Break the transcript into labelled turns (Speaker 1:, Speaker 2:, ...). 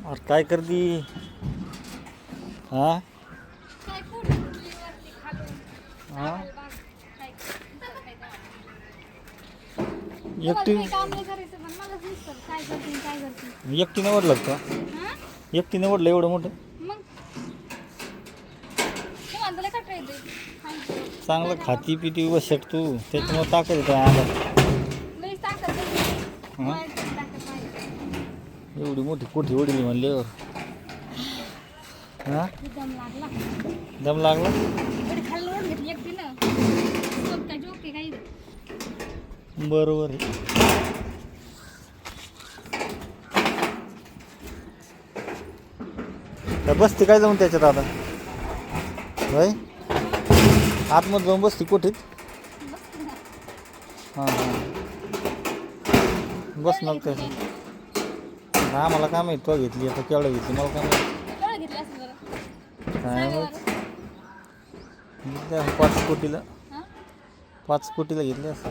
Speaker 1: और काय करती? हाँ
Speaker 2: काय फोटो उठली वरती खालून
Speaker 1: हाँ
Speaker 2: चालेल बाग काय काय
Speaker 1: एकटी
Speaker 2: तुम्हाला काम नाही करायचं पण मलाच नुसतं काय करते
Speaker 1: एकटीने ओढलं का?
Speaker 2: हां
Speaker 1: एकटीने ओढलं एवढं मोठं?
Speaker 2: मग तुम्हाला तुला कट येते सांगतो
Speaker 1: चांगलं खाती पिती वसट तू त्याच्यामुळे ताकद येतं अंगात.
Speaker 2: लईच ताकद
Speaker 1: हां
Speaker 2: वाईट ताकद पाहिजे
Speaker 1: एवढी मोठी कोठी ओढली म्हणल्यावर हां
Speaker 2: दम लागला
Speaker 1: दम लागला.
Speaker 2: एवढी खाल्लं ओढ घेतली एकटीनं सोप काय जोक आहे काही
Speaker 1: बरोबर आहे. काय बसते काय जाऊन त्याच्यात आता होय आतमध्ये जाऊन बसते कोठीत. हां हां बस मग त्याच्यात आम्हाला काय माहिती तो घेतली आता केवढं घेतली मला काय माहिती
Speaker 2: केवढं घेतलं असं बरं
Speaker 1: काय
Speaker 2: सांगा
Speaker 1: माहिती.
Speaker 2: बरं
Speaker 1: त्या 5 कोटीला
Speaker 2: हां
Speaker 1: 5 कोटीला घेतली असं